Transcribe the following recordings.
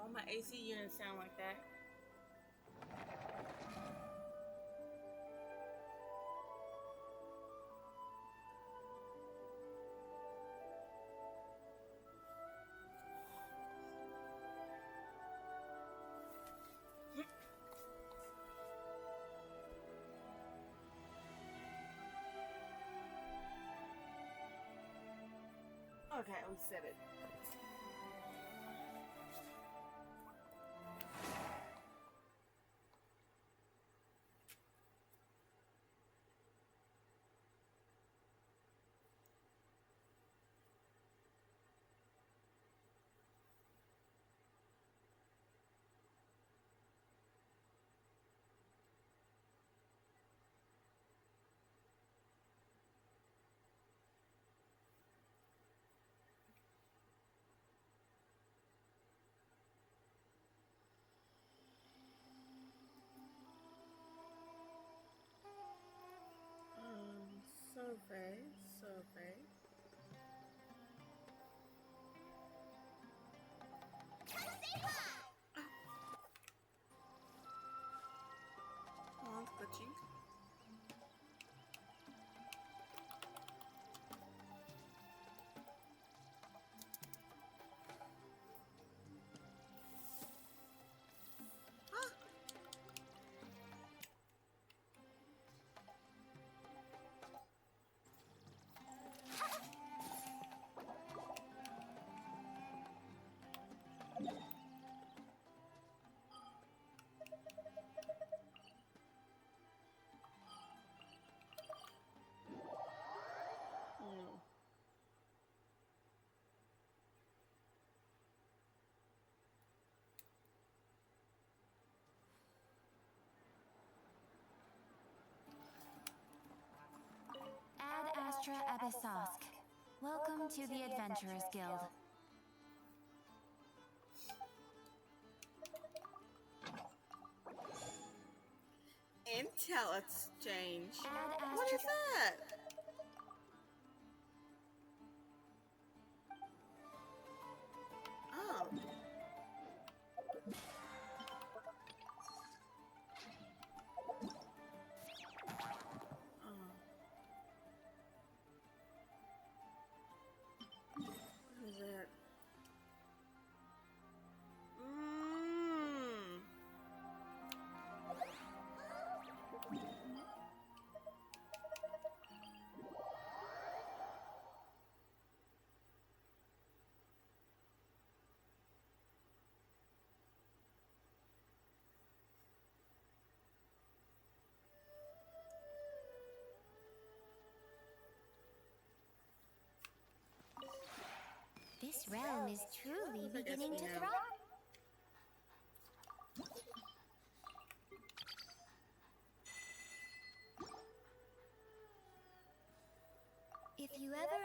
All my AC units sound like that. Okay, we said it. Survey, survey. Oh, it's glitchy. Mm. Ad Astra Abyssosk. Welcome to the Adventurers Guild. Intel exchange. Ad Astra. What is that? Oh. What is that? Mmm. This realm is truly beginning to thrive. If you ever...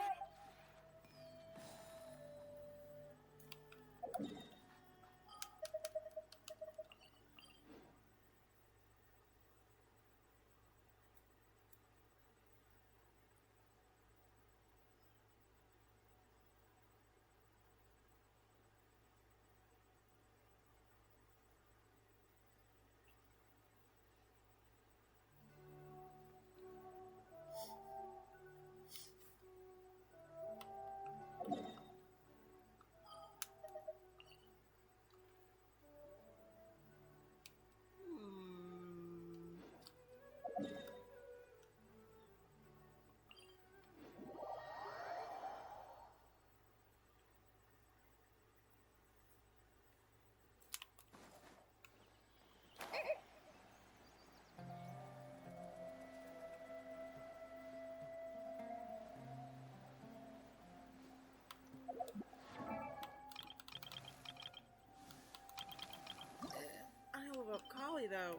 I don't know about Collie though.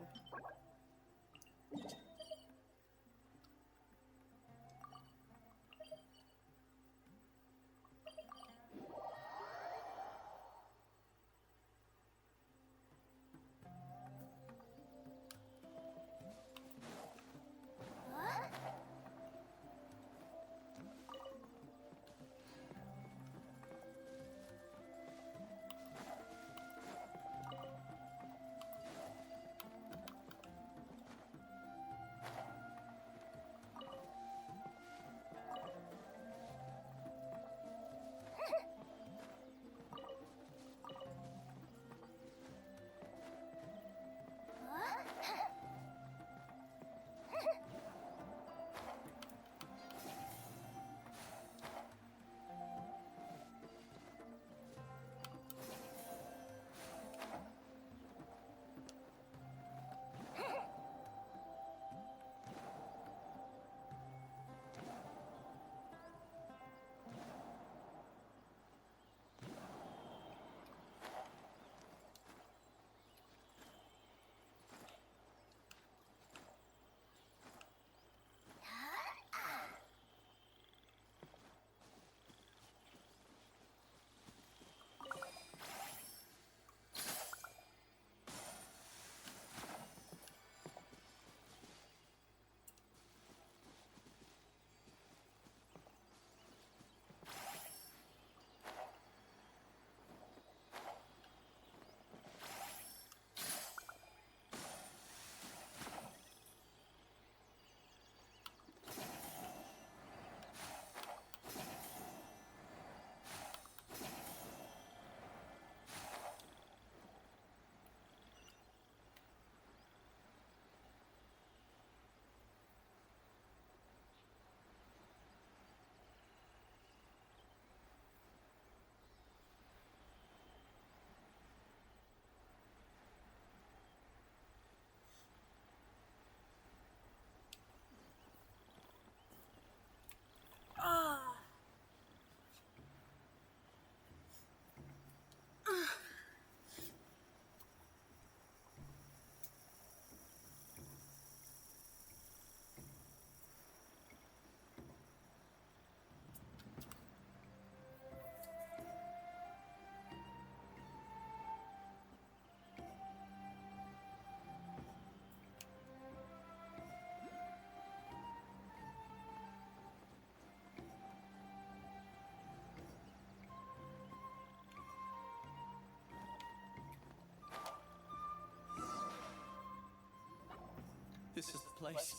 this is the place.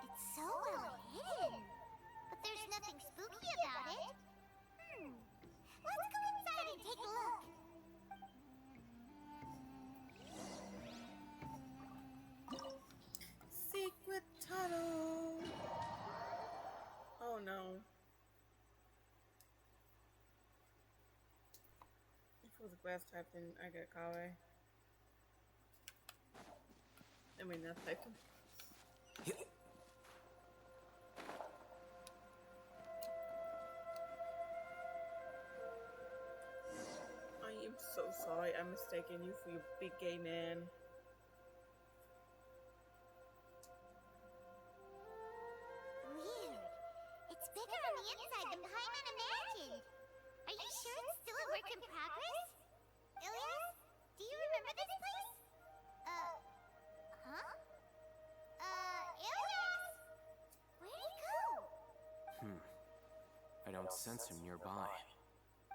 It's so well hidden. But there's nothing spooky about it. Let's go inside and take a look. Secret tunnel. Oh no. If it was a grass type, then I get Kawe. I mean, that's like. I am so sorry. I'm mistaking you for your big gay man. Weird. It's bigger on the inside than Paimon imagined. Are you sure it's still a work in progress? Ilias, do you remember this place? Huh? Ilias! Where'd he go? I don't sense him nearby.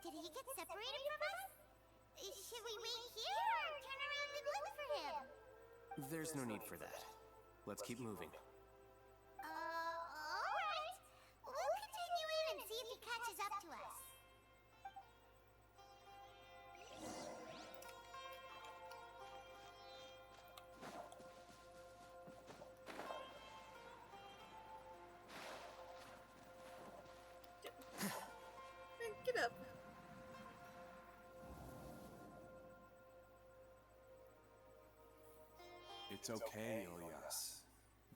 Did he get separated from us? Should we wait here or turn around and look for him? There's no need for that. Let's keep moving. Alright. We'll continue in and see if he catches up to us. Get up. It's okay, Ilias.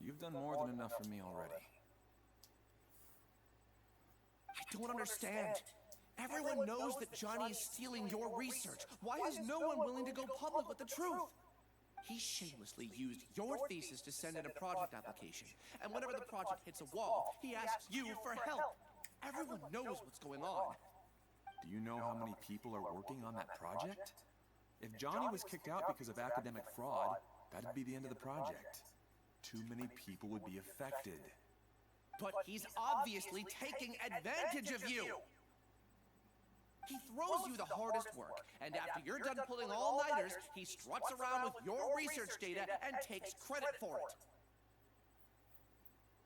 You've done more than enough for me already. I don't understand. Everyone knows that Johnny is stealing your research. Why is no one willing to go public with the truth? He shamelessly used your thesis to send in a project application. And whenever the project hits a wall, he asks you for help. Everyone knows what's going on. Do you know how many people are working on that project? If Johnny was kicked out because of academic fraud, that'd be the end of the project. Too many people would be affected. But he's obviously taking advantage of you! He throws you the hardest work, and after you're done pulling all-nighters, he struts around with your research data and takes credit for it.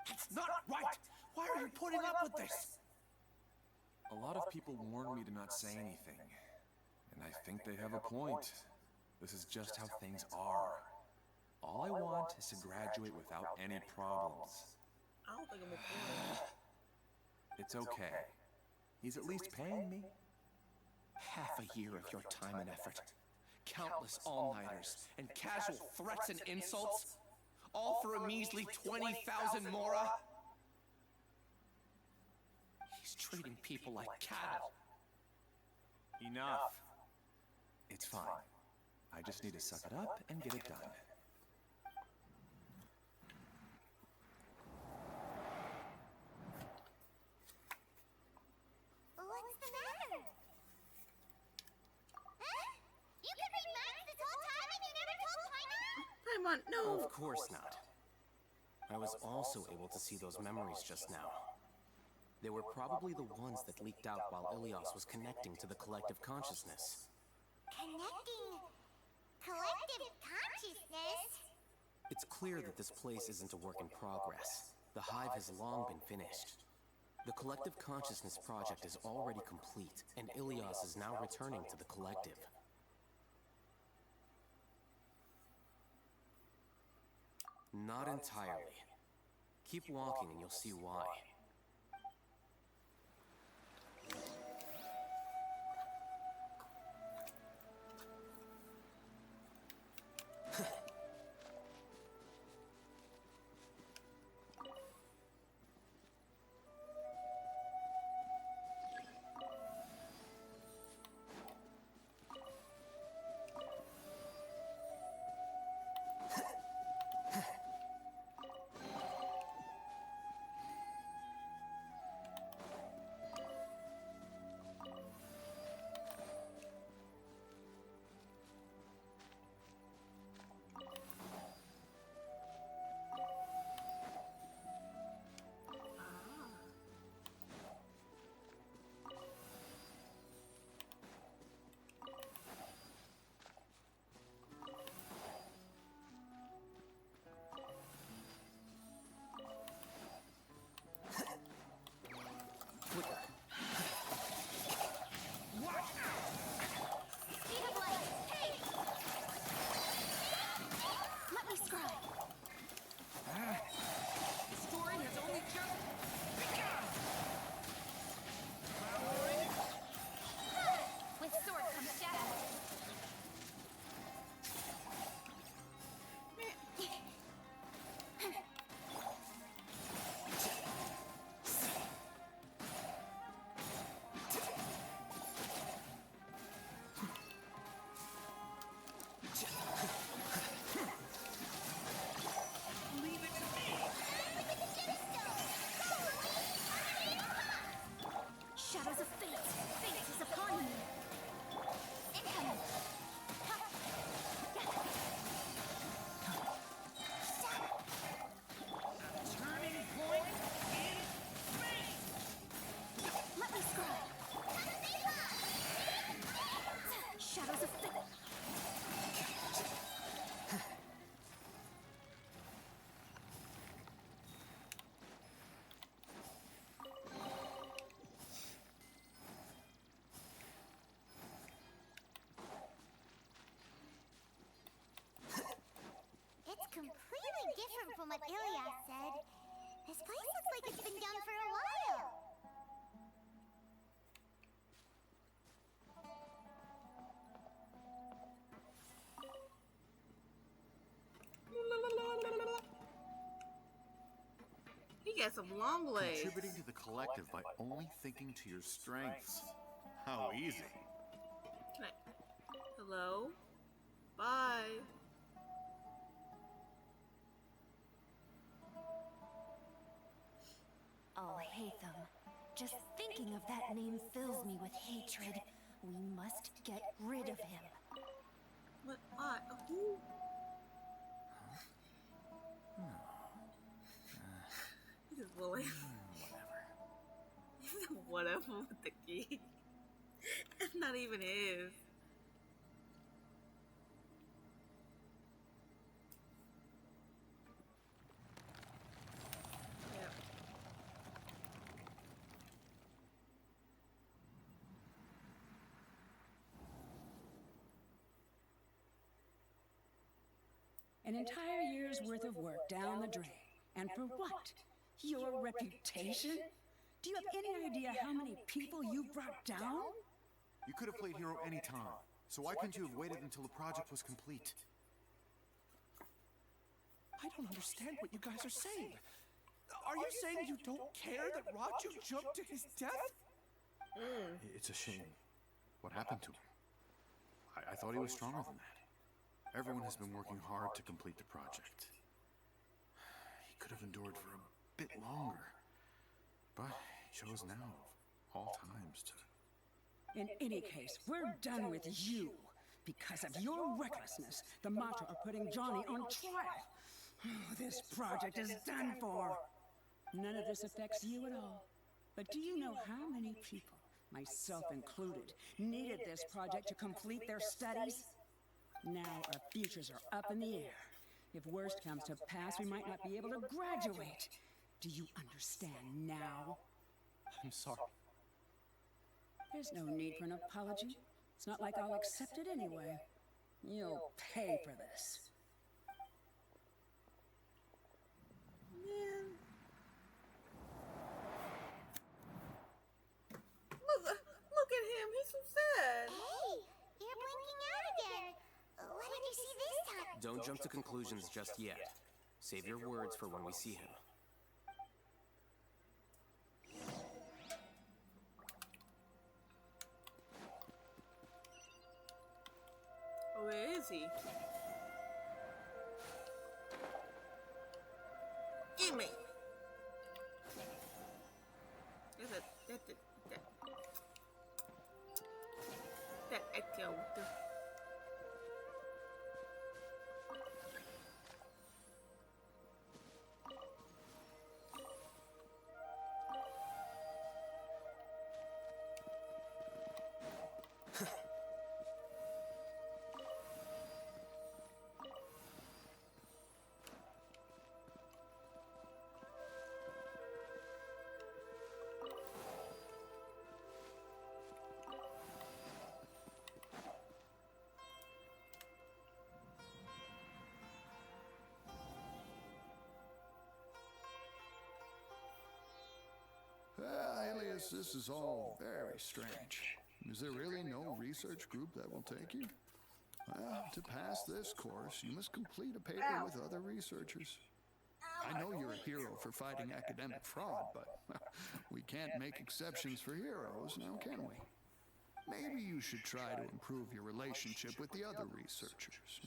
That's not right! Why are you putting up with this? A lot of people warned me to not say anything. And I think they have a point. This is just how things are. All I want is to graduate without any problems. I don't think I'm a It's okay. He's at least paying me. Half a year of your time and effort. Countless all-nighters and casual threats and insults. All for a measly 20,000 mora. He's treating people like cattle. Enough. It's fine. I just need to suck it up and get it done. What's the matter? Huh? You could read minds this whole time and you never told Paimon? Paimon, no. Of course not. I was also able to see those memories just now. They were probably the ones that leaked out while Ilias was connecting to the collective consciousness. Connecting collective consciousness? It's clear that this place isn't a work in progress. The hive has long been finished. The collective consciousness project is already complete, and Ilias is now returning to the collective. Not entirely. Keep walking and you'll see why. It's completely different from what Ilias said. This place looks like it's been down for a while. He got some long legs. Contributing to the collective by only thinking to your strengths. How easy. Can I... Hello? Bye. Oh, Hatham. Just thinking of that name fills me with hatred. We must get rid of him. What? Who? He just bullying. Whatever with the key. It's not even his. Yep. An entire year's worth of work down the drain. And for what? Your reputation? Do you have any idea how many people you brought down? You could have played hero any time, so why couldn't you have waited until the project was complete? I don't understand what you guys are saying. Are you saying you don't care that Raju jumped to his death? It's a shame. What happened to him? I thought he was stronger than that. Everyone has been working hard to complete the project. He could have endured for a bit longer, but he chose now, of all times, to... In any case, we're done with you. Because of your recklessness, the Mata are putting Johnny on trial. This project is done for. None of this affects you at all. But do you know how many people, myself included, needed this project to complete their studies? Now our futures are up in the air. If worst comes to pass, we might not be able to graduate. Do you understand now? I'm sorry. There's no need for an apology. It's not like I'll accept it anyway. You'll pay for this. Man. Look at him. He's so sad. Hey, you're blinking out again. What did you see this time? Don't jump to conclusions just yet. Save your words for when we see him. Oh, where is he? Gimme! That echo. Alias, this is all very strange. Is there really no research group that will take you? Well, to pass this course, you must complete a paper with other researchers. I know you're a hero for fighting academic fraud, but we can't make exceptions for heroes, now can we? Maybe you should try to improve your relationship with the other researchers.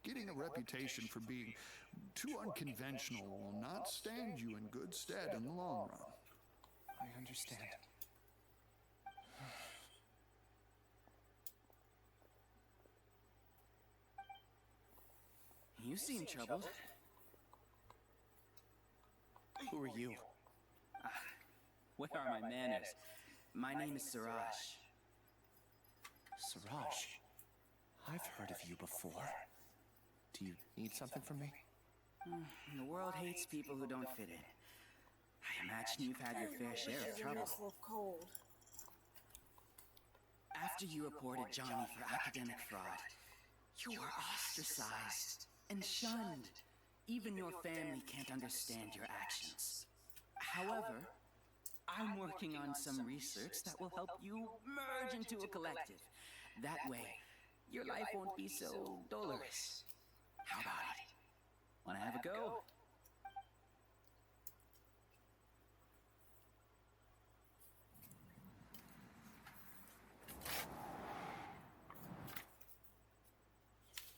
Getting a reputation for being too unconventional will not stand you in good stead in the long run. I understand. You seem troubled. Who are you? Where are my manners? My name is Siraj. Siraj. I've heard of you before. Do you need something from me? The world hates people who don't fit in. I imagine you've had your fair share of trouble. Cold. After you reported Johnny for academic fraud, you were ostracized and shunned. Even your family can't understand your actions. However, I'm working on some research that will help you merge into a collective. That way, your life won't be so dolorous. How about it? Wanna have a go?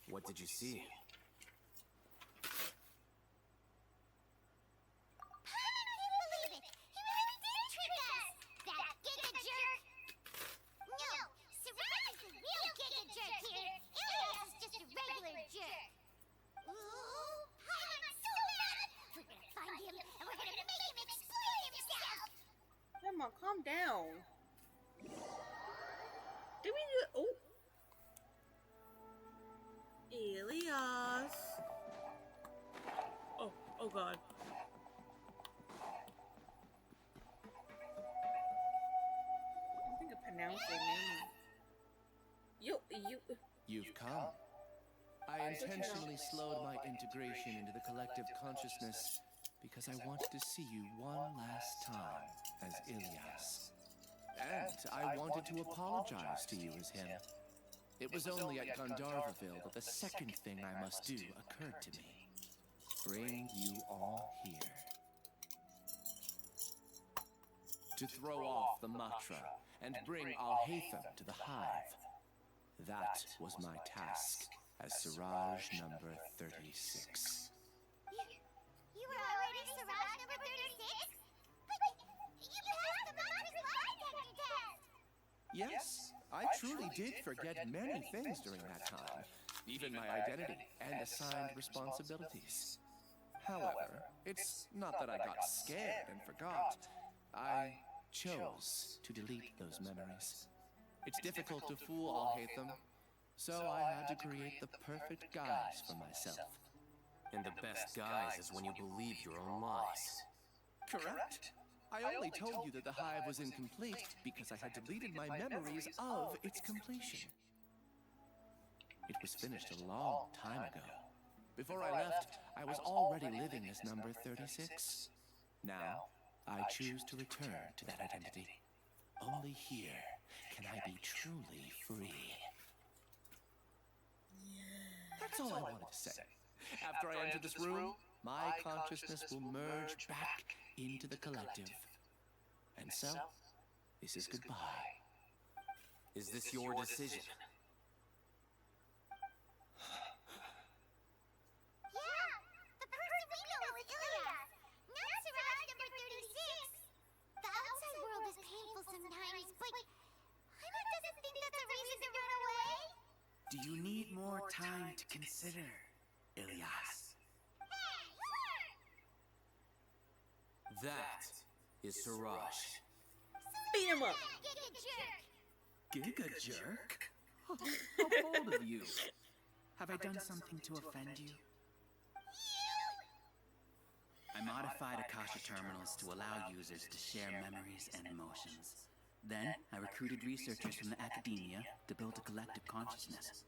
What did you see? Come on, calm down. Did we do? Oh, Elias. Oh God. I think I pronounced your name. You've come. I intentionally slowed my integration into the collective consciousness because I wanted to see you one last time as Ilias. And I wanted to apologize to you as him. It was only at Gandharvaville that the second thing I must do occurred to me. Bring you all here. To throw off the Matra and bring Alhaitham to the hive. That was my task as Siraj number 36. You were already Siraj number 36? But you passed the Matra's lie detector test! Yes, I truly did forget many things during that time, even my identity and assigned responsibilities. However, it's not that I got scared and forgot. I chose to delete those memories. It's difficult to fool Alhaitham, so I had to create the perfect guise for myself. And the best guise is when you believe your own lies. Correct. I only told you that the hive was incomplete because I had deleted my memories of its completion. It was finished a long time ago. Before I left, I was already living as number 36. Now, I choose to return to that identity. Only here can I be truly free. That's all I wanted to say. After I enter this room, my consciousness will merge back into the collective. And so, this is goodbye. Is this your decision? Yeah! The person we know is Ilias, not Siraj number 36! The outside world is painful sometimes, but Paimon doesn't think that's a reason to run away! Do you need more time to consider, Ilias? Hey, That is Siraj. Beat him up. Giga jerk! Giga jerk? How bold of you. Have I done something to offend you? I modified Akasha terminals to allow users to share memories and emotions. Then, I recruited researchers from the academia to build a collective consciousness.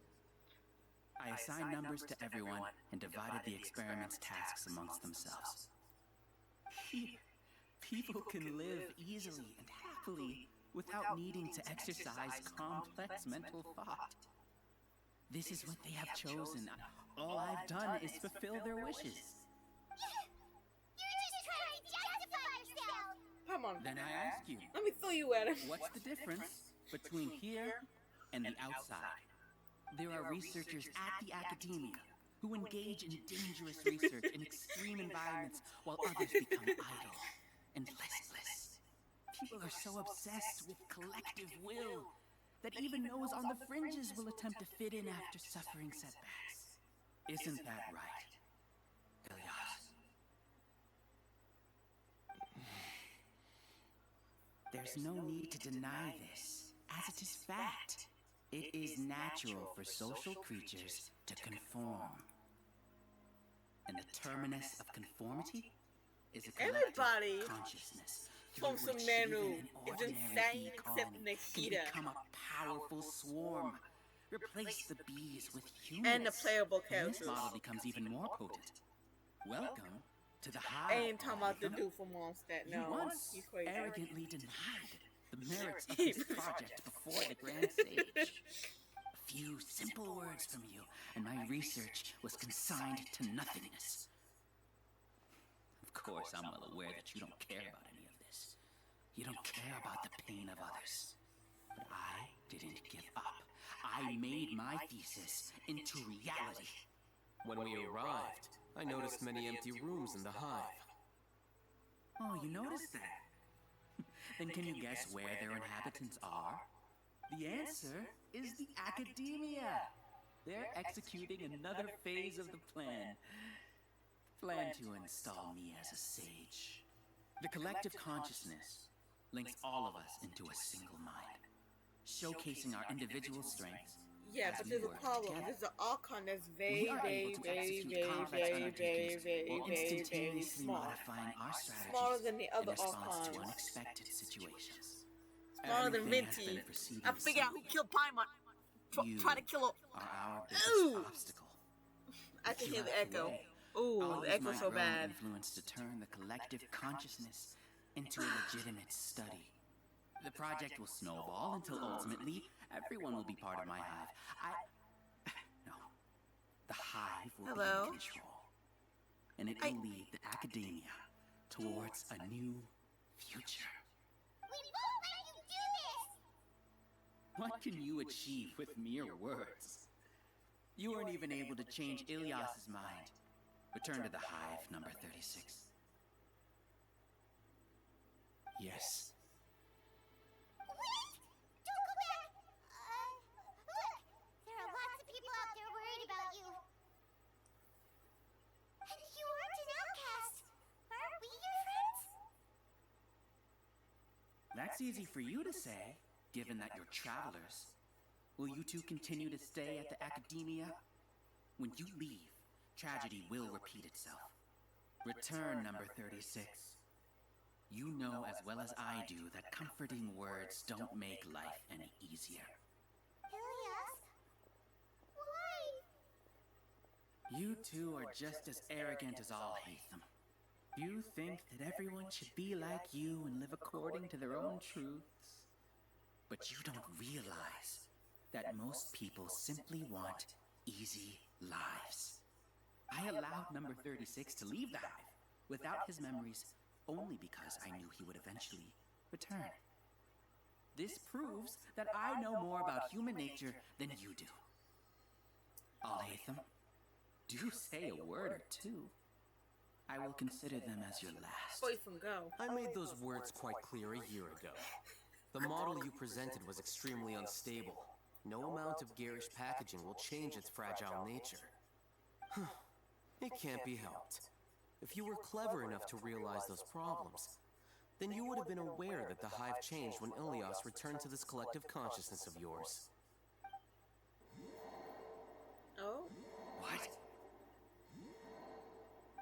I assigned numbers to everyone and divided the experiment's tasks amongst themselves. People can live easily and happily without needing to exercise complex mental thought. This is what they have chosen. All I've done is fulfill their wishes. You're just trying to justify yourself! Come on. Then I ask you, Let me throw you at him. what's the difference between here and the outside? There are researchers at the academia who engage in dangerous research in extreme environments while others become idle and listless. People are so obsessed with collective will that even those on the fringes will attempt to fit in after suffering setbacks. Isn't that right, Ilias? There's no need to deny this, as it is fact. It is natural for social creatures to conform. And the terminus of conformity is a collective Everybody consciousness from through which Sumeru even an is ordinary insane bee except colony can Nikita become a powerful swarm. Replace the bees with humans. and the playable And this characters. model becomes even more potent. Welcome to the hive. I ain't talking about the Arthur. dude from Mondstadt. You No, once he's crazy. arrogantly denied the merits of this project before the Grand Sage. A few simple words from you, and my research was consigned to nothingness. Of course, I'm well aware that you don't care about any of this. You don't care about the pain of others. But I didn't give up. I made my thesis into reality. When we arrived, I noticed many empty rooms in the hive. Oh, you noticed that? Then can you guess where their inhabitants are? The answer is the academia. They're executing another phase of the plan. Plan to install me as a sage. The collective consciousness links all of us into a single mind, showcasing our individual strengths. Yeah, as but we there's a work problem. together. There's an Archon that's We very, are very, able to very, execute very, complex very, very, undertakings very, while very, very instantaneously smart. modifying our strategies Smaller than the other in response to Archons. unexpected situations. Smaller than Everything has been Minty. a proceeding I figured out who slowly. killed Paimon. You Try to kill her. are our biggest Ooh. obstacle. I can If you hear the have to echo. wait, Ooh, I'll the use echo's my so growing bad. influence to turn the collective consciousness into a legitimate study. The project will snowball until ultimately everyone will be part of my hive. No. The hive will Hello? be in control. And it will lead the academia towards a new future. We won't let you do this! What can you achieve with mere words? You weren't even able to change Ilias's mind. Return to the hive, number 36. Yes. Wait! Don't go back! Look! There are lots of people out there worried about you. And you aren't an outcast. Aren't we your friends? That's easy for you to say, given that you're travelers. Will you two continue to stay at the academia? When you leave, tragedy will repeat itself. Return, number 36. You know as well as I do that comforting words don't make life any easier. Ilias? Why? You two are just as arrogant as all Hatham. You think that everyone should be like you and live according to their own truths. But you don't realize that most people simply want easy lives. I allowed number 36 to leave the hive without his memories only because I knew he would eventually return. This proves that I know more about human nature than you do. Alhaitham, do say a word or two. I will consider them as your last. Boy from go. I made those words quite clear a year ago. The model you presented was extremely unstable. No amount of garish packaging will change its fragile nature. It can't be helped. If you were clever enough to realize those problems, then you would have been aware that the hive changed when Ilias returned to this collective consciousness of yours. Oh? What?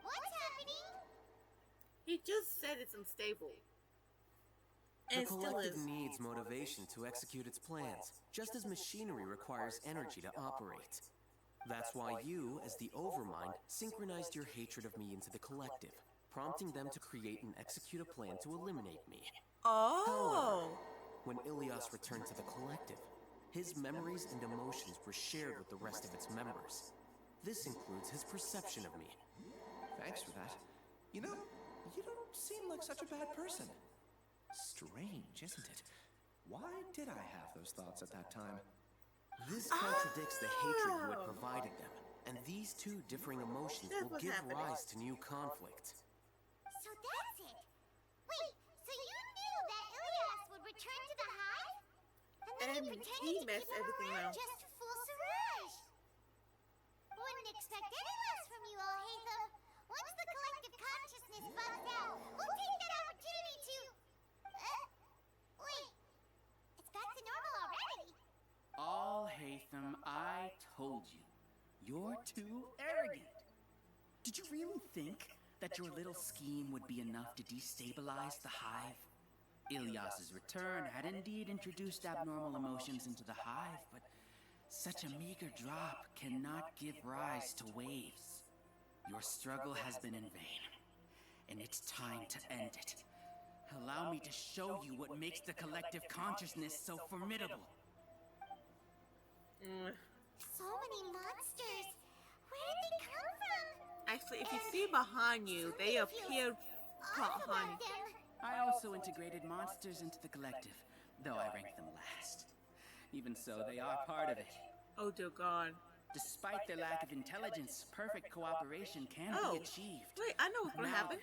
What's happening? He just said it's unstable. The And it still collective is. needs motivation to execute its plans, just as machinery requires energy to operate. That's why you, as the Overmind, synchronized your hatred of me into the collective, prompting them to create and execute a plan to eliminate me. Oh! When Ilias returned to the collective, his memories and emotions were shared with the rest of its members. This includes his perception of me. Thanks for that. You know, you don't seem like such a bad person. Strange, isn't it? Why did I have those thoughts at that time? This contradicts the hatred you had provided them, and these two differing emotions That's will what's give happening. rise to new conflict. So that's it. Wait, so you knew that Ilias would return to the hive? And then And you pretended he to messed keep him everything around up. just to fool Siraj. Wouldn't expect any less from you, Alhaitham. Once the collective consciousness bugs out, we'll take that opportunity to... wait. It's back to normal already. All Latham, I told you. You're too arrogant. Did you really think that your little scheme would be enough to destabilize the Hive? Ilyas's return had indeed introduced abnormal emotions into the Hive, but such a meager drop cannot give rise to waves. Your struggle has been in vain, and it's time to end it. Allow me to show you what makes the collective consciousness so formidable. So many monsters. Where did they come from? Actually, if you see behind you, they appear behind you. I also integrated monsters into the collective, though I ranked them last. Even so, they are part of it. Oh dear God. Despite their lack of intelligence, perfect cooperation can be achieved. Wait, I know what's gonna happen.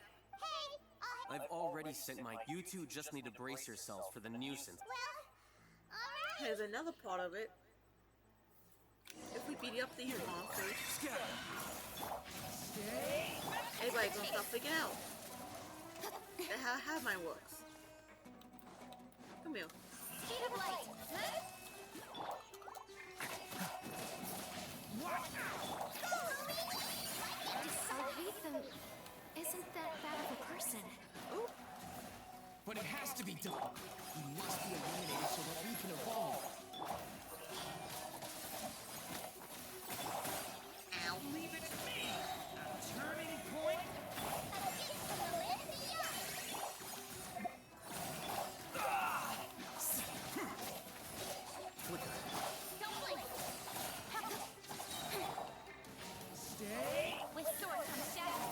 I've already sent my... You two just need to brace yourselves for the nuisance. Here's another part of it. If we beat up these monsters, everybody's gonna start freaking out. That's how mine works. Come here. Speed of light. So Latham isn't that bad of a person. But it has to be done. He must be eliminated so that we can evolve. Ow. Leave it to me! A turning point? Stay! With sword comes shadow.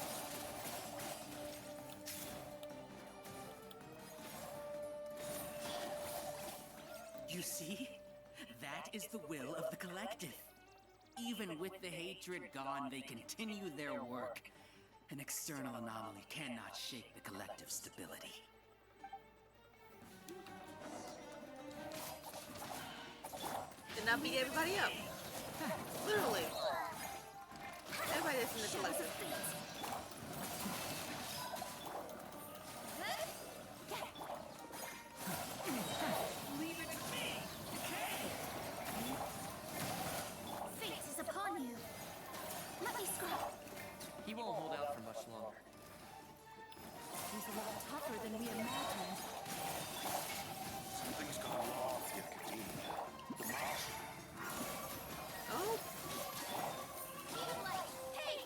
You see? That is the will of the collective. Even with the hatred gone, they continue their work. An external anomaly cannot shake the collective's stability. Did not beat everybody up. Literally. Everybody that's in the collective. Leave it to me! Fate is upon you. Let me scrub. He won't hold out for much longer. He's a lot tougher than we imagined. Something's gone wrong with the Academia. The Marshal. Oh, Speed of light. Hey!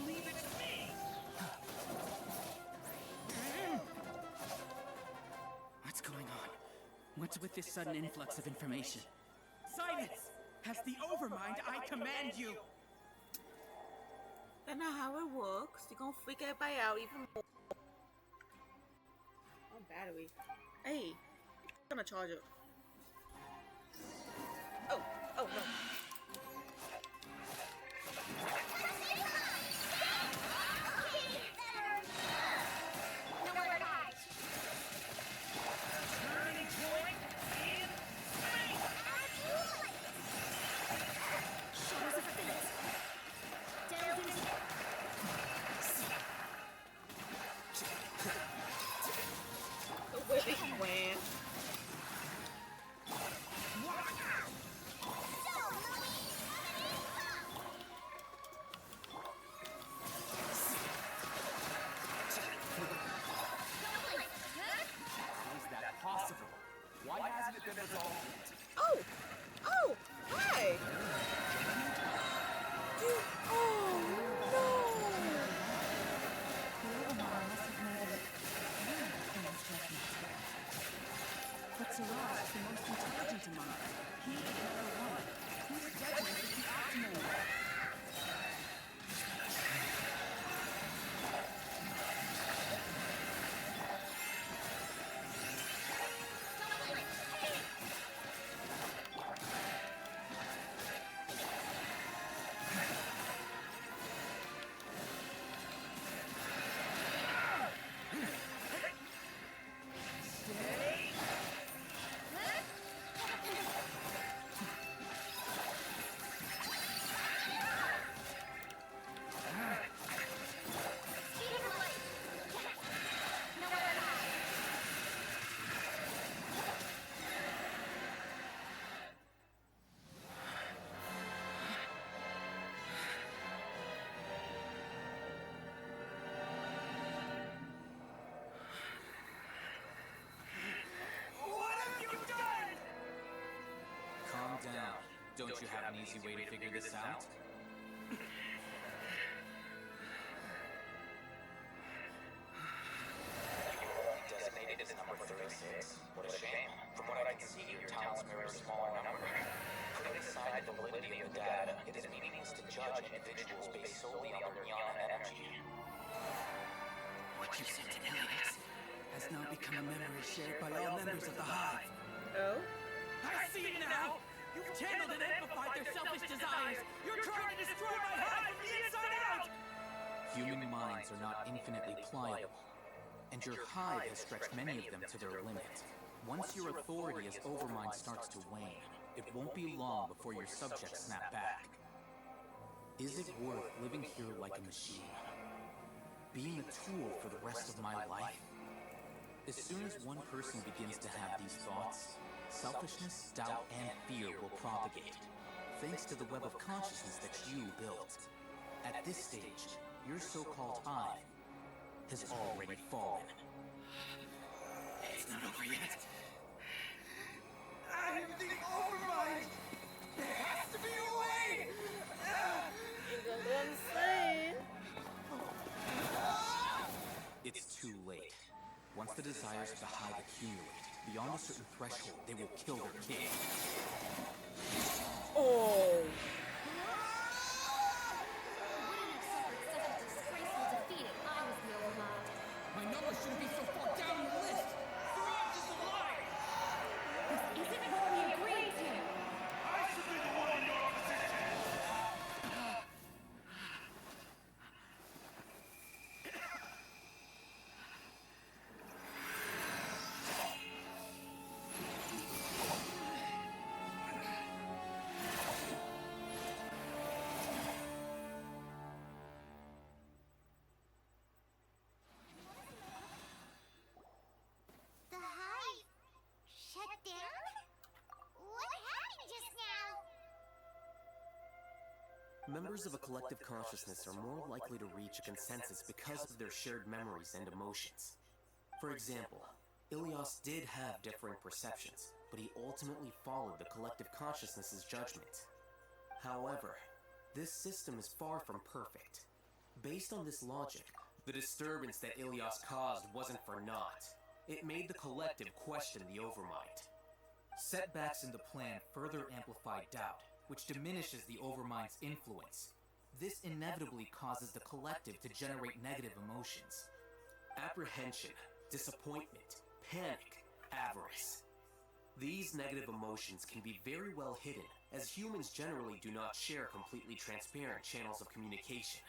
Leave it to me! What's going on? What's with this sudden influx of information? Silence! As the Overmind, I command you! that's not how it works. You're gonna freak everybody out even more. Oh, battery. Hey, I'm gonna charge it. Oh, oh no. Nowhere to hide. Turning point in space! Shadows of fate. Delve into The way they ran. How is that possible? Why hasn't it been resolved yet? Oh, oh, hi. Oh But Siraj is the most intelligent among us. He is number one. Whose judgment is the optimal one? Don't you have an easy way to figure this out? Designated as number 36. What a shame. From what I can see, your talents mirror a smaller number. Putting aside the validity of the data, it is meaningless to judge individuals based solely on their jnana energy. What you said to Elias has now become a memory shared by all members of the Hive. Oh? I see it now! You've channeled and amplified their selfish desires! You're trying to destroy my Hive from the inside out! Human minds are not infinitely pliable, and your Hive has stretched many of them to their limit. Once your authority as Overmind starts to wane, it won't be long before your subjects snap back. Is it worth living here like a machine? Being a tool for the rest of my life? As soon as one person begins to have these thoughts, selfishness, doubt, and fear will propagate, thanks to the web of consciousness that you built. At this stage, your so-called I has already fallen. It's not over yet. I'm the Overmind! There has to be a way! You gonna go insane? It's too late. Once the desires of the Hive accumulate, beyond a certain threshold, they will kill their king. Oh. My number shouldn't be so far down the list! Sooooo is a liar! This isn't what we agreed to! I should be the one in your position! The Hive shut down? What happened just now? Members of a collective consciousness are more likely to reach a consensus because of their shared memories and emotions. For example, Ilias did have differing perceptions, but he ultimately followed the collective consciousness's judgment. However, this system is far from perfect. Based on this logic, the disturbance that Ilias caused wasn't for naught. It made the collective question the Overmind. Setbacks in the plan further amplify doubt, which diminishes the Overmind's influence. This inevitably causes the collective to generate negative emotions. Apprehension, disappointment, panic, avarice. These negative emotions can be very well hidden, as humans generally do not share completely transparent channels of communication.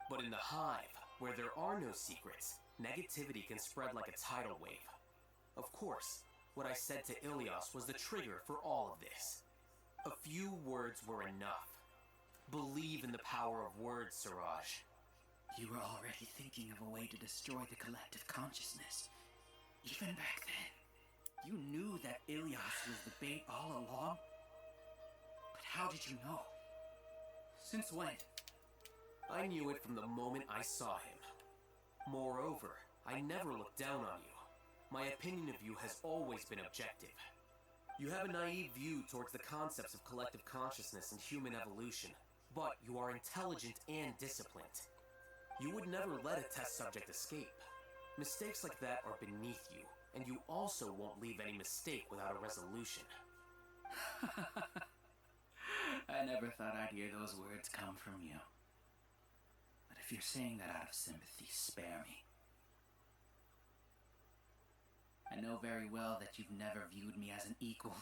But in the Hive, where there are no secrets, negativity can spread like a tidal wave. Of course, what I said to Ilias was the trigger for all of this. A few words were enough. Believe in the power of words, Siraj. You were already thinking of a way to destroy the collective consciousness. Even back then, you knew that Ilias was the bait all along? But how did you know? Since when? I knew it from the moment I saw him. Moreover, I never looked down on you. My opinion of you has always been objective. You have a naive view towards the concepts of collective consciousness and human evolution, but you are intelligent and disciplined. You would never let a test subject escape. Mistakes like that are beneath you, and you also won't leave any mistake without a resolution. I never thought I'd hear those words come from you. But if you're saying that out of sympathy, spare me. I know very well that you've never viewed me as an equal.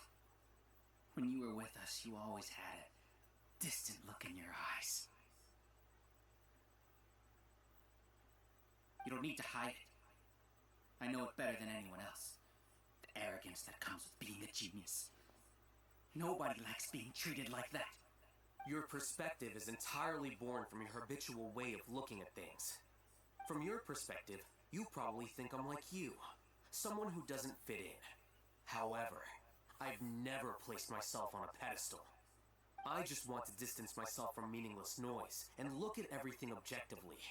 When you were with us, you always had a distant look in your eyes. You don't need to hide it. I know it better than anyone else. The arrogance that comes with being a genius. Nobody likes being treated like that. Your perspective is entirely born from your habitual way of looking at things. From your perspective, you probably think I'm like you, someone who doesn't fit in. However, I've never placed myself on a pedestal. I just want to distance myself from meaningless noise and look at everything objectively.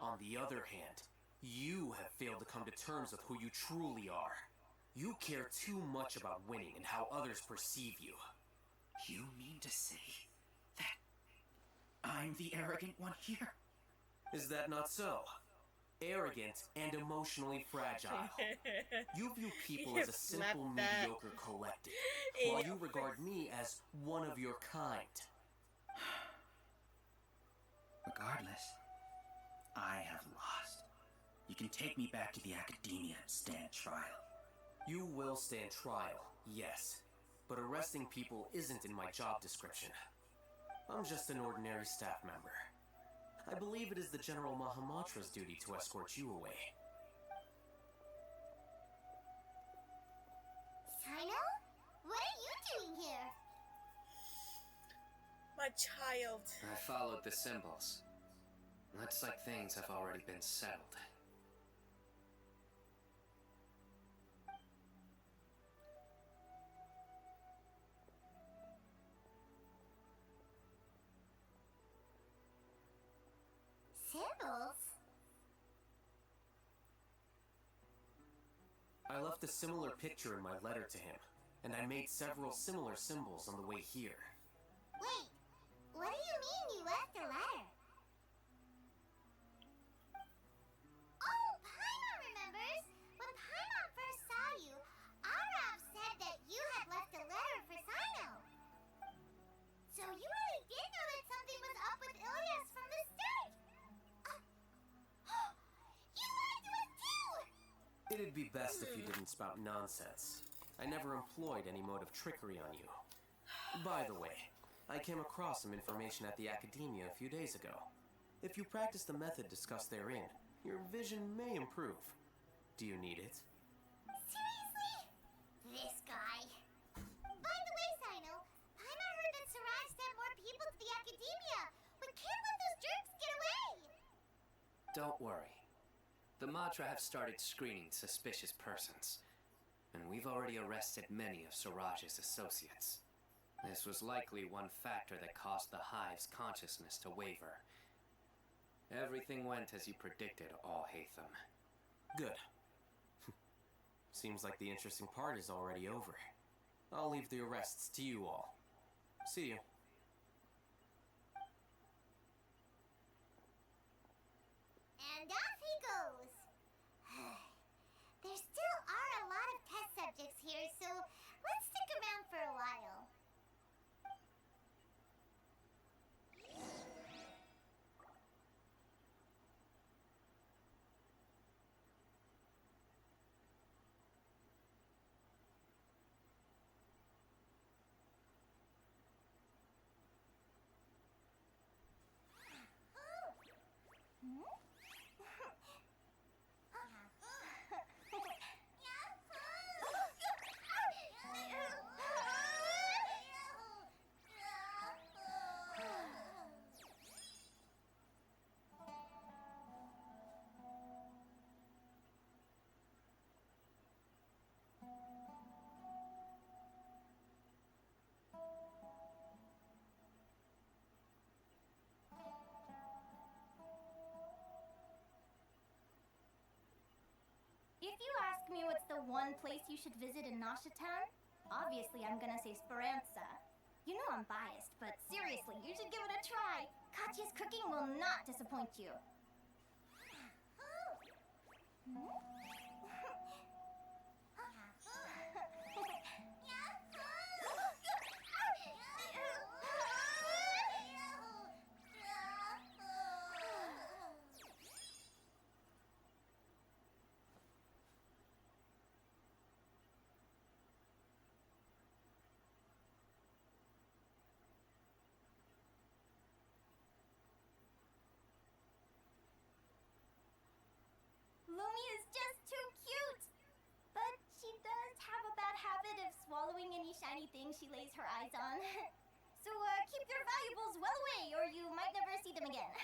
On the other hand, you have failed to come to terms with who you truly are. You care too much about winning and how others perceive you. You mean to say that I'm the arrogant one here? Is that not so? Arrogant and emotionally fragile. You view people as a simple, mediocre collective, while you regard me as one of your kind. Regardless, I have lost. You can take me back to the academia and stand trial. You will stand trial, yes. But arresting people isn't in my job description. I'm just an ordinary staff member. I believe it is the General Mahamatra's duty to escort you away. Sino? What are you doing here? My child. I followed the symbols. Looks like things have already been settled. Symbols? I left a similar picture in my letter to him, and I made several similar symbols on the way here. Wait, what do you mean you left a letter? Oh, Paimon remembers! When Paimon first saw you, Araf said that you had left a letter for Sino. So you really did know that something was up with Ilias from the start! You lied to us too! It'd be best if you didn't spout nonsense. I never employed any mode of trickery on you. By the way, I came across some information at the Academia a few days ago. If you practice the method discussed therein, your vision may improve. Do you need it? Seriously? This guy. By the way, Sino, Paimon heard that Siraj sent more people to the Academia. We can't let those jerks get away! Don't worry. The Matra have started screening suspicious persons, and we've already arrested many of Siraj's associates. This was likely one factor that caused the Hive's consciousness to waver. Everything went as you predicted, All Hatham. Good. Seems like the interesting part is already over. I'll leave the arrests to you all. See you. And off he goes. There still are a lot of test subjects here, so let's stick around for a while. If you ask me what's the one place you should visit in Nashatown, obviously I'm gonna say Speranza. You know I'm biased, but seriously, you should give it a try. Katya's cooking will not disappoint you. Lumi is just too cute! But she does have a bad habit of swallowing any shiny thing she lays her eyes on. So keep your valuables well away or you might never see them again.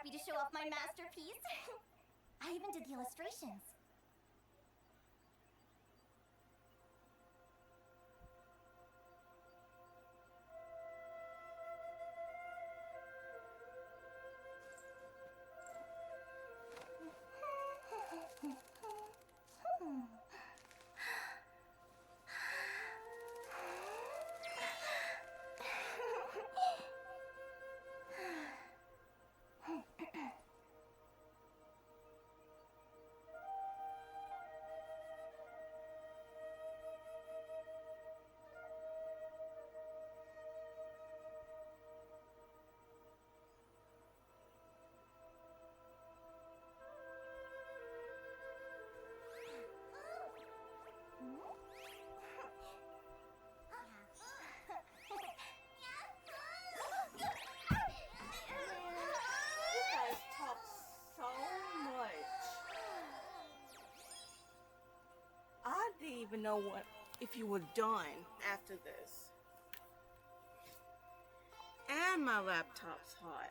happy to show off my masterpiece. I even did the illustrations. You guys talk so much. I didn't even know if you were done after this. And my laptop's hot.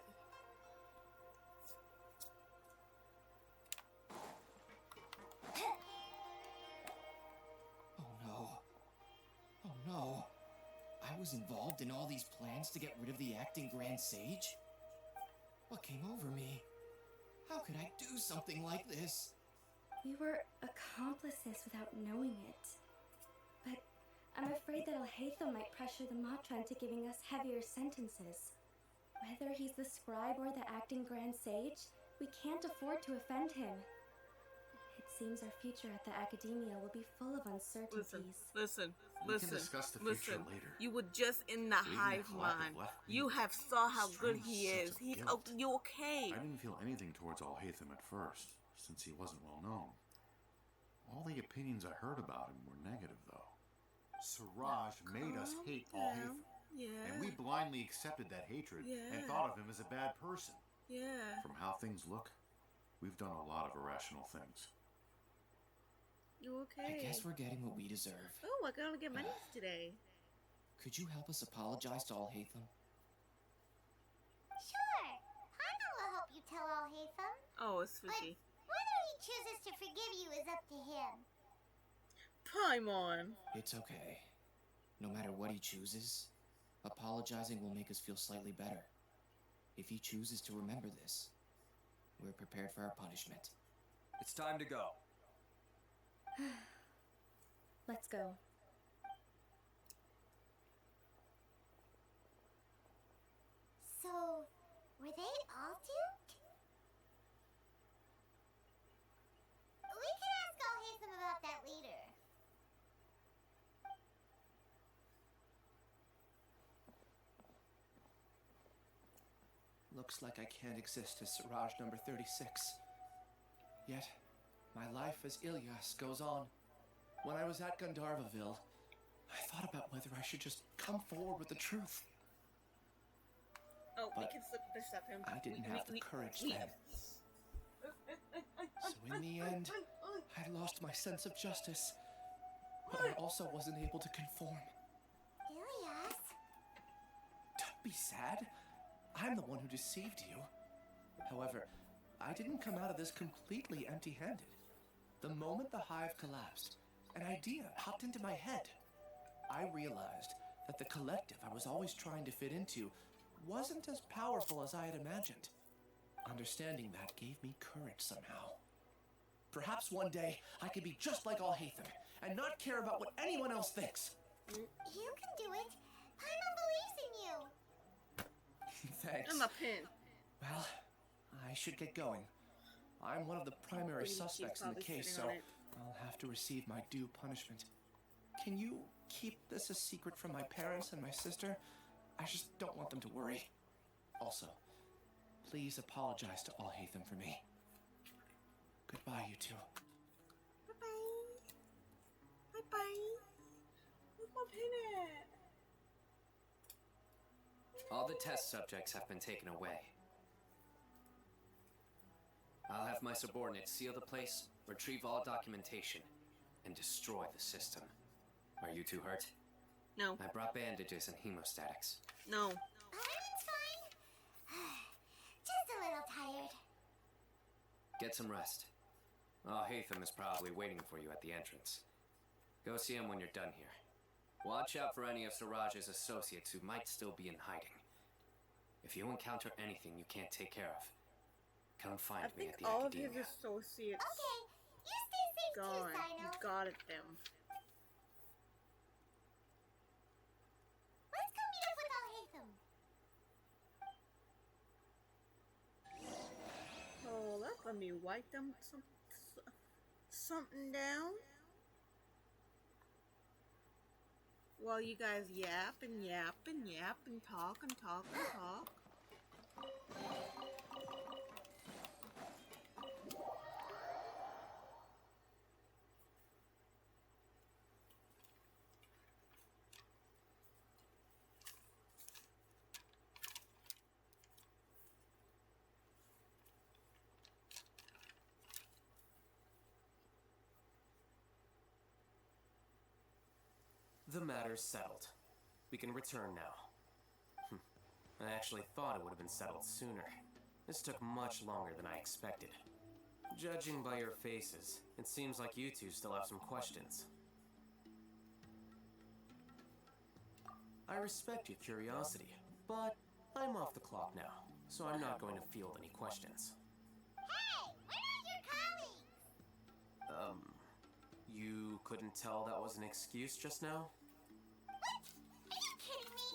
Oh no. Oh no. I was involved in all these plans to get rid of the acting Grand Sage? What came over me? How could I do something like this? We were accomplices without knowing it. But I'm afraid that Alhaitham might pressure the Matra into giving us heavier sentences. Whether he's the scribe or the acting Grand Sage, we can't afford to offend him. It seems our future at the Academia will be full of uncertainties. Listen. We can discuss the future later. You were just in the Leaving hive the collective mind. left me You have saw how good strange he sense is. of He's guilt. you okay? I didn't feel anything towards Alhaitham at first, since he wasn't well known. All the opinions I heard about him were negative, though. Siraj made us hate Alhaitham. Yeah. And we blindly accepted that hatred and Yeah. thought of him as a bad person. Yeah. From how things look, we've done a lot of irrational things. You okay? I guess we're getting what we deserve. Oh, I gotta get my niece today. Could you help us apologize to Alhaitham? Sure. Paimon will help you tell Alhaitham. Oh, it's But fishy. whether he chooses to forgive you is up to him. Paimon. It's okay. No matter what he chooses, apologizing will make us feel slightly better. If he chooses to remember this, we're prepared for our punishment. It's time to go. Let's go. So, were they all duped? We can ask Alhaitham about that later. Looks like I can't exist as Siraj number 36. Yet, my life as Ilyas goes on. When I was at Gandharvaville, I thought about whether I should just come forward with the truth. Oh, we But can stop him. I didn't have the courage then. So in the end, I lost my sense of justice. But I also wasn't able to conform. Ilyas? Don't be sad. I'm the one who deceived you. However, I didn't come out of this completely empty-handed. The moment the hive collapsed, an idea popped into my head. I realized that the collective I was always trying to fit into wasn't as powerful as I had imagined. Understanding that gave me courage somehow. Perhaps one day I could be just like Alhaitham and not care about what anyone else thinks. You can do it. Paimon believes in you. Thanks. I'm a pin. Well, I should get going. I'm one of the primary She's suspects in the probably case, sitting so on it. I'll have to receive my due punishment. Can you keep this a secret from my parents and my sister? I just don't want them to worry. Also, please apologize to Alhaitham for me. Goodbye, you two. Bye-bye. Bye-bye. Where's my pin at? All the test subjects have been taken away. I'll have my subordinates seal the place, retrieve all documentation, and destroy the system. Are you two hurt? No. I brought bandages and hemostatics. No. Paimon's fine. Just a little tired. Get some rest. Hatham is probably waiting for you at the entrance. Go see him when you're done here. Watch out for any of Siraj's associates who might still be in hiding. If you encounter anything you can't take care of, come find me at the all Academia. of his associates Okay, you stay safe too, gone. Sino. You got it, them. Let's go meet up with Al-Haytham. Hold up, let me wipe them something down. While you guys yap and yap and yap and talk and talk and talk. The matter's settled. We can return now. I actually thought it would have been settled sooner. This took much longer than I expected. Judging by your faces, it seems like you two still have some questions. I respect your curiosity, but I'm off the clock now, so I'm not going to field any questions. Hey, we're not your colleagues. You couldn't tell that was an excuse just now? Are you kidding me?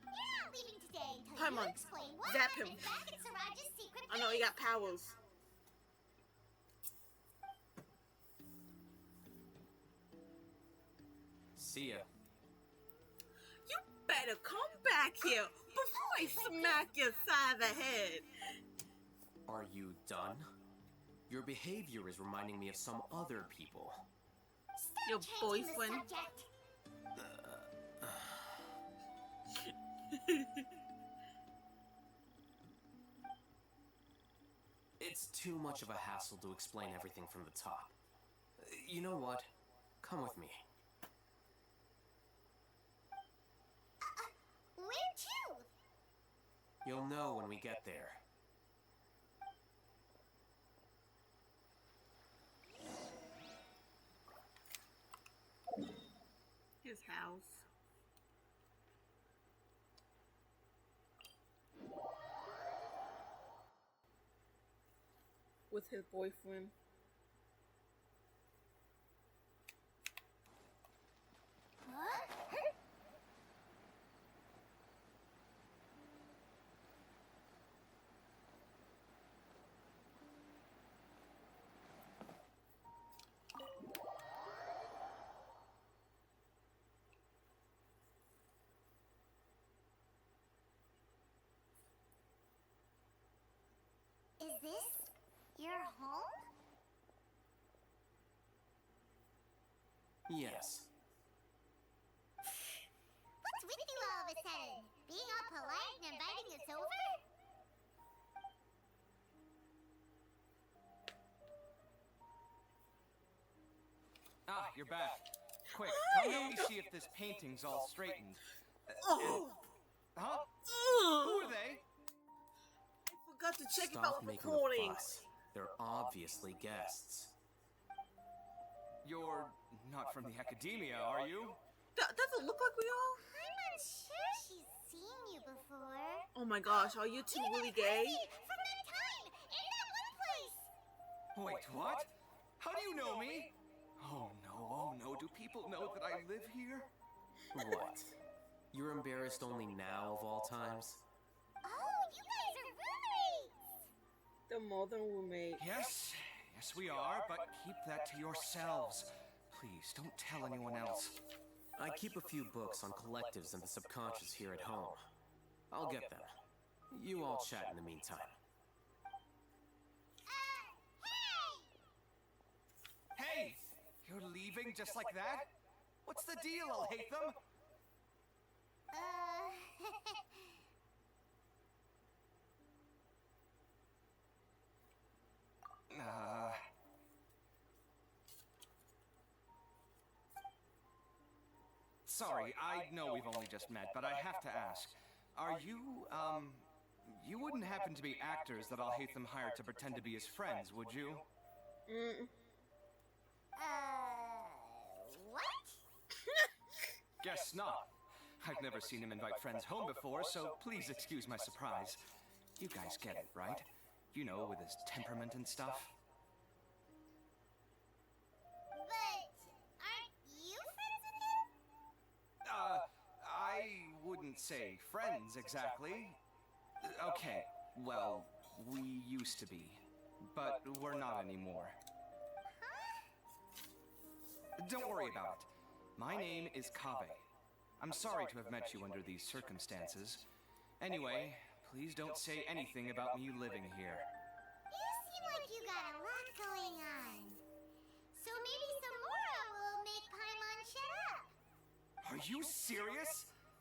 You're not leaving today until Paimon, you explain what zap happened him. back at Siraj's secret I know he got powers. See ya. You better come back here before I smack your side of the head. Are you done? Your behavior is reminding me of some other people. Your boyfriend. It's too much of a hassle to explain everything from the top. You know what? Come with me. Where to? You'll know when we get there. His house. With his boyfriend. Is this your home? Yes. What's with you all of a sudden? Being all polite and inviting us over? Ah, you're back. Quick, come help me see if this painting's all straightened. Huh? Who are they? Forgot to check Stop about making a recordings. fuss. They're obviously guests. You're not from the Academia, are you? Doesn't look like we are. I'm not sure she's seen you before. Oh my gosh, are you two really gay? From that time, in that one place. Wait, what? How do you know me? Oh no, do people know that I live here? What? You're embarrassed only now of all times? Oh, you guys are roommates. The more than roommate. Yes, we are, but keep that to yourselves. Please, don't tell anyone else. I keep a few books on collectives and the subconscious here at home. I'll get them. You all chat in the meantime. Hey! You're leaving just like that? What's the deal, Al-Haytham? Sorry, I know we've only just met, but I have to ask. Are you, you wouldn't happen to be actors that Alhaitham hired to pretend to be his friends, would you? What? Guess not. I've never seen him invite friends home before, so please excuse my surprise. You guys get it, right? You know, with his temperament and stuff. But aren't you friends with him? I wouldn't say friends exactly. Okay, well, we used to be, but we're not anymore. Don't worry about it. My name is Kaveh. I'm sorry to have met you under these circumstances. Anyway, please don't say anything about me living here. You seem like you got a lot going on. So maybe Samora will make Paimon shut up. Are you serious?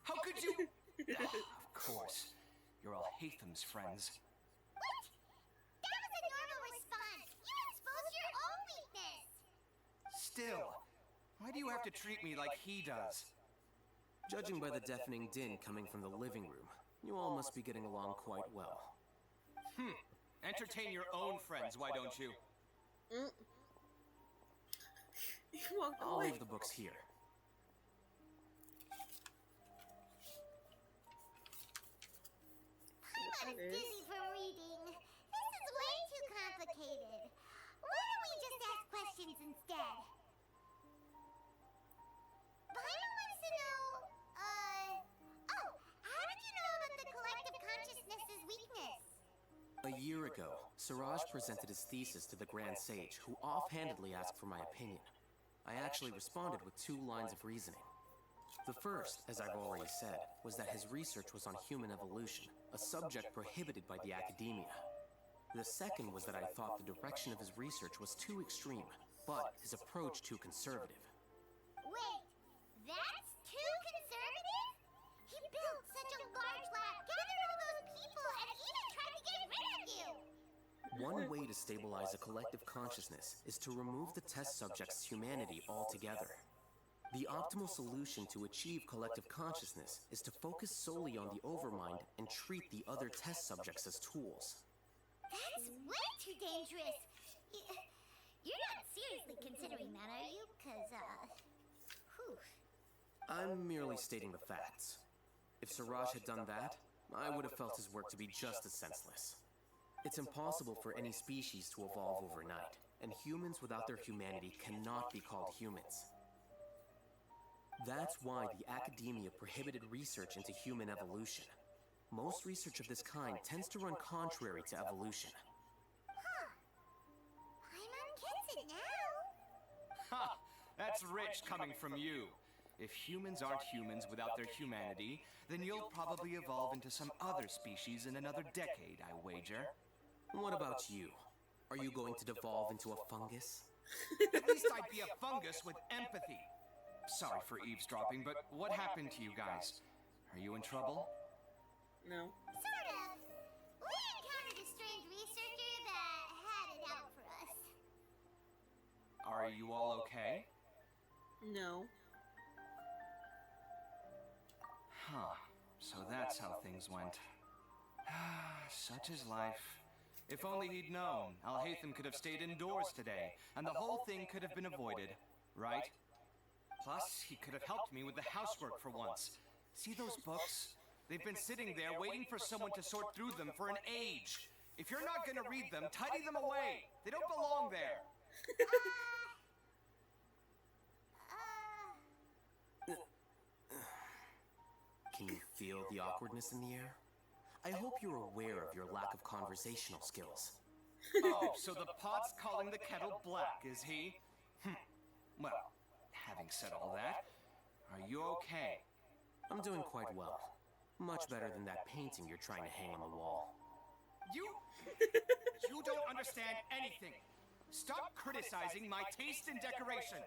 How could you? Of course. You're Alhaitham's friends. What? That was a normal response. You exposed your own weakness. Still, why do you have to treat me like he does? Judging by the deafening din coming from the living room, you all must be getting along quite well. Entertain your own friends, why don't you? I'll leave the books here. Paimon is dizzy from reading. This is way too complicated. Why don't we just ask questions instead? Paimon wants to know, how did you know about the collective consciousness's weakness? A year ago, Siraj presented his thesis to the Grand Sage, who offhandedly asked for my opinion. I actually responded with 2 lines of reasoning. The first, as I've already said, was that his research was on human evolution, a subject prohibited by the academia. The second was that I thought the direction of his research was too extreme, but his approach too conservative. Wait, that's too conservative? He built such a large lab, gathered all those people, and even tried to get rid of you! One way to stabilize a collective consciousness is to remove the test subject's humanity altogether. The optimal solution to achieve collective consciousness is to focus solely on the overmind and treat the other test subjects as tools. That's way too dangerous! You're not seriously considering that, are you? I'm merely stating the facts. If Siraj had done that, I would have felt his work to be just as senseless. It's impossible for any species to evolve overnight, and humans without their humanity cannot be called humans. That's why the academia prohibited research into human evolution. Most research of this kind tends to run contrary to evolution. Paimon gets it now! Ha! That's rich coming from you. If humans aren't humans without their humanity, then you'll probably evolve into some other species in another decade, I wager. What about you? Are you going to devolve into a fungus? At least I'd be a fungus with empathy. Sorry for eavesdropping, but what happened to you guys? Are you in trouble? No. Sort of. We encountered a strange researcher that had it out for us. Are you all okay? No. Huh. So that's how things went. Such is life. If only he'd known, Alhaitham could have stayed indoors today, and the whole thing could have been avoided, right? Plus, he could have helped me with the housework for once. See those books? They've been sitting there waiting for someone to sort through them for an age. If you're not gonna read them, tidy them away. They don't belong there. Can you feel the awkwardness in the air? I hope you're aware of your lack of conversational skills. Oh, so the pot's calling the kettle black, is he? Well, having said all that, are you okay? I'm doing quite well. Much better than that painting you're trying to hang on the wall. You don't understand anything. Stop criticizing my taste in decoration.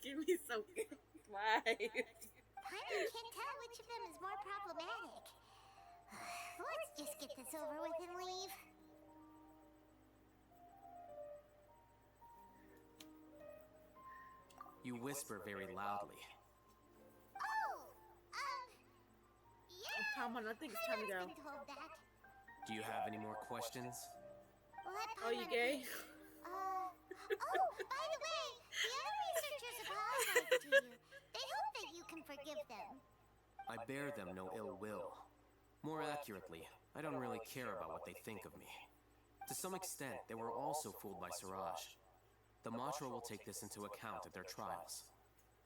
Give me some life. Paimon can't tell which of them is more problematic. Let's just get this over with and leave. You whisper very loudly. come on, I think it's time to go. Been told that. Do you have any more questions? Well, that Oh, you gay? Oh, by the way, the other researchers apologize to you. They hope that you can forgive them. I bear them no ill will. More accurately, I don't really care about what they think of me. To some extent, they were also fooled by Siraj. The Matra will take this into account at their trials.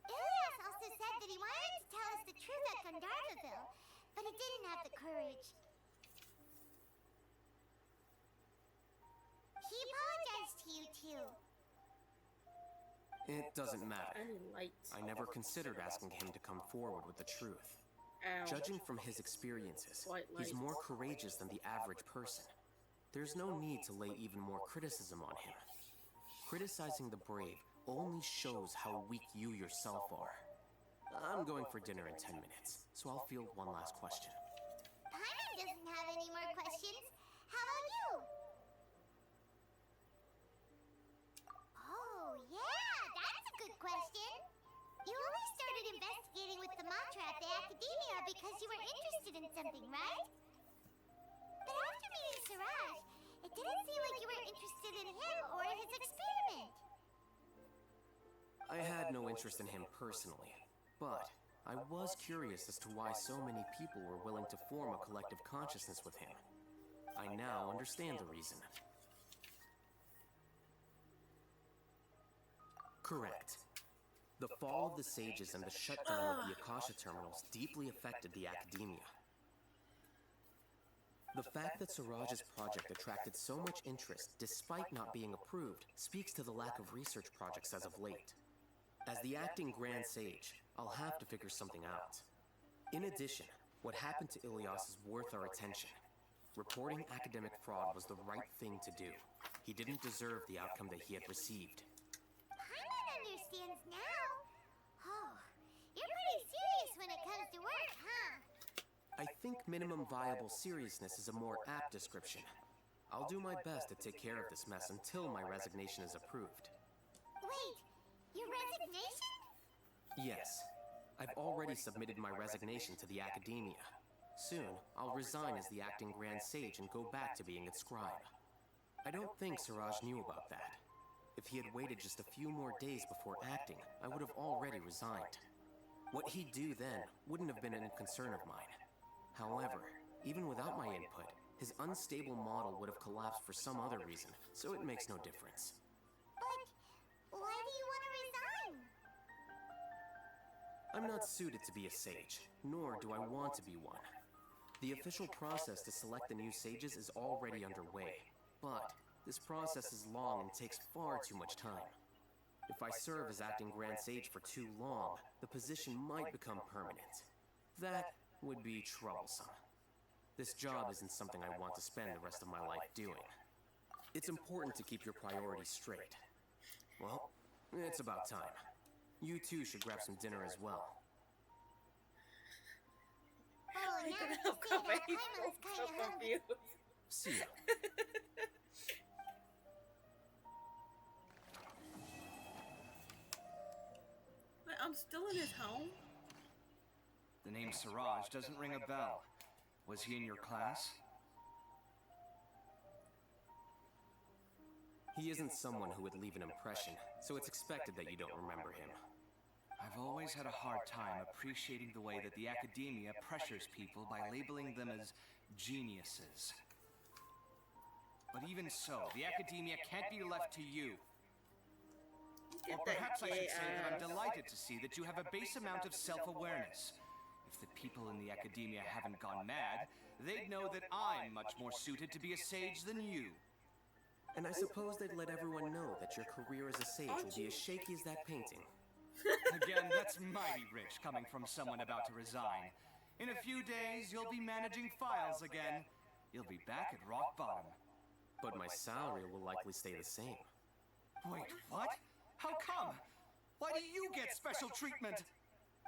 Ilias also said that he wanted to tell us the truth at Gandharvaville, but he didn't have the courage. He apologized to you too. It doesn't matter. Any light. I never considered asking him to come forward with the truth. Ow. Judging from his experiences, White he's light. more courageous than the average person. There's no need to lay even more criticism on him. Criticizing the brave only shows how weak you yourself are. I'm going for dinner in 10 minutes, so I'll field one last question. Paimon doesn't have any more questions. How about you? Oh, yeah, that's a good question. You only started investigating with the Matra at the Academia because you were interested in something, right? But after meeting Siraj, it didn't seem like you were interested in him or his experiment. I had no interest in him personally, but I was curious as to why so many people were willing to form a collective consciousness with him. I now understand the reason. Correct. The fall of the sages and the shutdown of the Akasha terminals deeply affected the academia. The fact that Siraj's project attracted so much interest despite not being approved speaks to the lack of research projects as of late. As the acting Grand Sage, I'll have to figure something out. In addition, what happened to Ilias is worth our attention. Reporting academic fraud was the right thing to do. He didn't deserve the outcome that he had received. Paimon understands now. Oh, you're pretty serious when it comes to work, huh? I think minimum viable seriousness is a more apt description. I'll do my best to take care of this mess until my resignation is approved. Wait, your resignation? Yes, I've already submitted my resignation to the Academia. Soon, I'll resign as the acting Grand Sage and go back to being its scribe. I don't think Siraj knew about that. If he had waited just a few more days before acting, I would have already resigned. What he'd do then wouldn't have been any concern of mine. However, even without my input, his unstable model would have collapsed for some other reason, so it makes no difference. But why do you want to resign? I'm not suited to be a sage, nor do I want to be one. The official process to select the new sages is already underway, but this process is long and takes far too much time. If I serve as acting Grand Sage for too long, the position might become permanent. That would be troublesome. This job isn't something I want to spend the rest of my life doing. It's important to keep your priorities straight. Well, it's about time. You two should grab some dinner as well. Oh, now that you say that, Paimon's kind of hungry. See ya. Wait, I'm still in his home? The name Siraj doesn't ring a bell. Was he in your class? He isn't someone who would leave an impression, so it's expected that you don't remember him. I've always had a hard time appreciating the way that the academia pressures people by labeling them as geniuses. But even so, the academia can't be left to you. Or perhaps I should say that I'm delighted to see that you have a base amount of self-awareness. If the people in the academia haven't gone mad, they'd know that I'm much more suited to be a sage than you. And I suppose they'd let everyone know that your career as a sage will be as shaky as that painting. Again, that's mighty rich coming from someone about to resign. In a few days, you'll be managing files again. You'll be back at rock bottom. But my salary will likely stay the same. Wait, what? How come? Why do you get special treatment?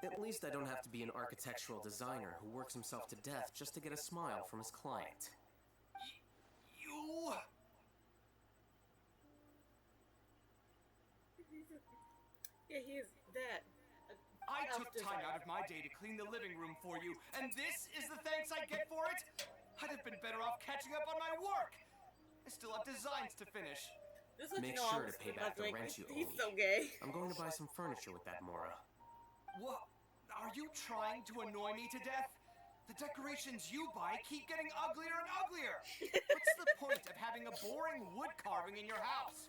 At least I don't have to be an architectural designer who works himself to death just to get a smile from his client. You... Yeah, he is that. I I took time out of my day to clean the living room for you, and this is the thanks I get for it? I'd have been better off catching up on my work. I still have designs to finish. Make sure to pay back the rent you owe me. He's so gay. I'm going to buy some furniture with that, Mora. What? Are you trying to annoy me to death? The decorations you buy keep getting uglier and uglier. What's the point of having a boring wood carving in your house?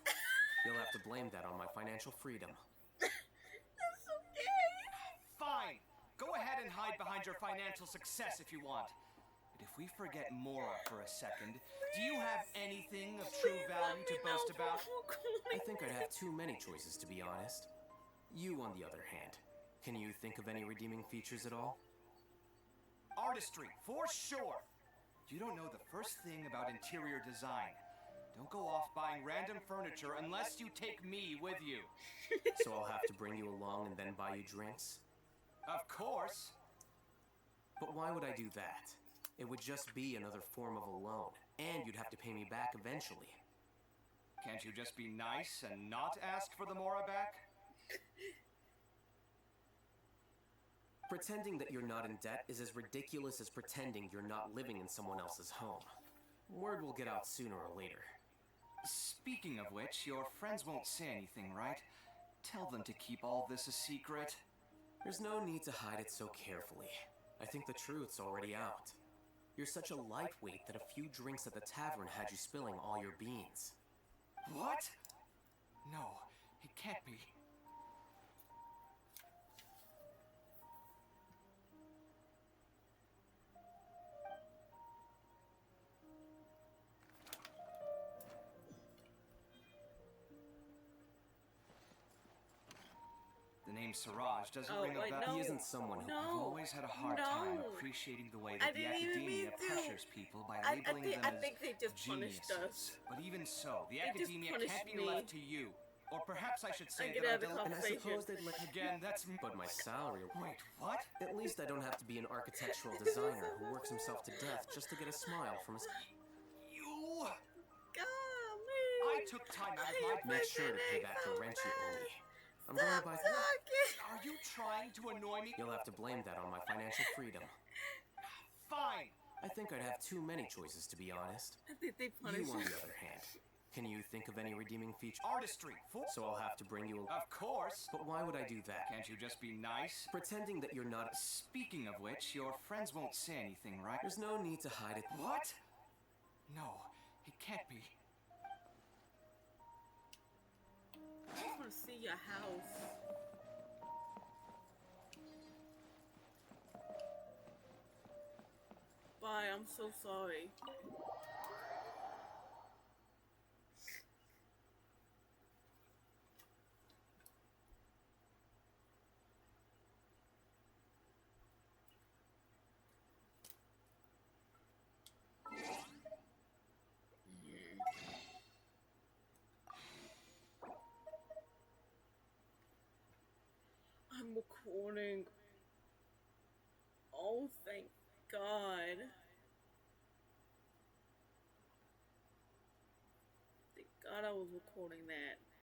You'll have to blame that on my financial freedom. That's so gay. Fine. Go ahead and hide behind your financial success if you want. But if we forget Mora for a second, do you have anything of true value to boast about? I think I'd have too many choices, to be honest. You, on the other hand, can you think of any redeeming features at all? Artistry, for sure. You don't know the first thing about interior design. Don't go off buying random furniture unless you take me with you. So I'll have to bring you along and then buy you drinks? Of course. But why would I do that? It would just be another form of a loan, and you'd have to pay me back eventually. Can't you just be nice and not ask for the Mora back? Pretending that you're not in debt is as ridiculous as pretending you're not living in someone else's home. Word will get out sooner or later. Speaking of which, your friends won't say anything, right? Tell them to keep all this a secret. There's no need to hide it so carefully. I think the truth's already out. You're such a lightweight that a few drinks at the tavern had you spilling all your beans. What? No, it can't be. The name Siraj doesn't ring a bell. He isn't someone who... I've always had a hard time appreciating the way that the academia pressures people by labeling them as they just punished us. geniuses. But even so, the They just academia punished can't be me. left to you. Or perhaps I should say get that out of the And I suppose they'd let... Again, that's... But my salary... Wait, what? At least I don't have to be an architectural designer who works himself to death just to get a smile from his... You... Golly. I took time out of my... Make sure to pay back the rent you owe me. I'm going to buy... Are you trying to annoy me? You'll have to blame that on my financial freedom. Fine. I think I'd have too many choices, to be honest. I think they You, punished on us. the other hand, can you think of any redeeming features? Artistry. So I'll have to bring you a... Of course. But why would I do that? Can't you just be nice? Pretending that you're not... Speaking of which, your friends won't say anything, right? There's no need to hide it. What? No, it can't be. I just want to see your house. Bye, I'm so sorry. I'm recording. Oh, thank God. Thank God I was recording that.